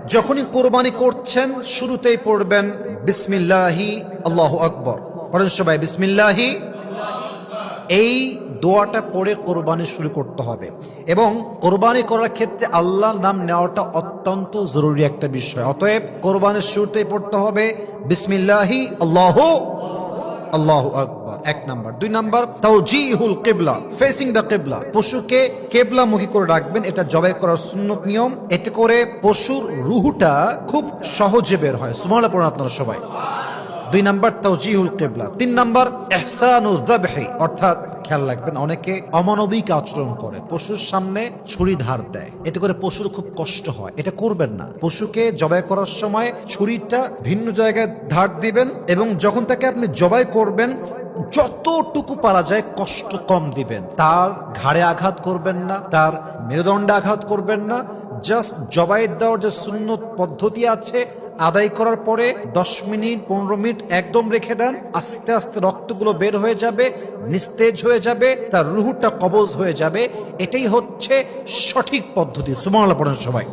যখনই কোরবানি করছেন শুরুতেই পড়বেন বিসমিল্লাহি আল্লাহু আকবার। পড়েন সবাই বিসমিল্লাহি। এই দোয়াটা পড়ে কোরবানি শুরু করতে হবে এবং কোরবানি করার ক্ষেত্রে আল্লাহর নাম নেওয়াটা অত্যন্ত জরুরি একটা বিষয়। অতএব কোরবানির শুরুতেই পড়তে হবে বিসমিল্লাহি আল্লাহু আল্লাহু আকবার, এক নাম্বার। দুই নাম্বার তাওজিহুল কিবলা, ফেসিং দ্য কিবলা, পশুকে কিবলামুখী করে রাখবেন, এটা জবাই করার সুন্নত নিয়ম। এতে করে পশুর রুহটা খুব সহজে বের হয়। সুবহানাল্লাহ পড়ুন আপনারা সবাই। দুই নাম্বার তাওজিহুল কিবলা। তিন নাম্বার ইহসানুয যাবহি, অর্থাৎ খেয়াল রাখবেন অনেকে অমানবিক আচরণ করে, পশুর সামনে ছুরি ধার দেয়, এতে করে পশুর খুব কষ্ট হয়। এটা করবেন না। পশুকে জবাই করার সময় ছুরিটা ভিন্ন জায়গায় ধার দিবেন এবং যখন তাকে আপনি জবাই করবেন যতটুকু পারা যায় কষ্ট কম দিবেন। তার ঘাড়ে আঘাত করবেন না, তার মেরুদণ্ডে আঘাত করবেন না। জাস্ট জবাই দেওয়ার যে সুন্নত পদ্ধতি আছে আদায় করার পরে 10 মিনিট 15 মিনিট একদম রেখে দেন। আস্তে আস্তে রক্তগুলো বের হয়ে যাবে, নিস্তেজ হয়ে যাবে, তার রুহটা কবজ হয়ে যাবে। এটাই হচ্ছে সঠিক পদ্ধতি। সুবহানাল্লাহ পড়েন সবাই।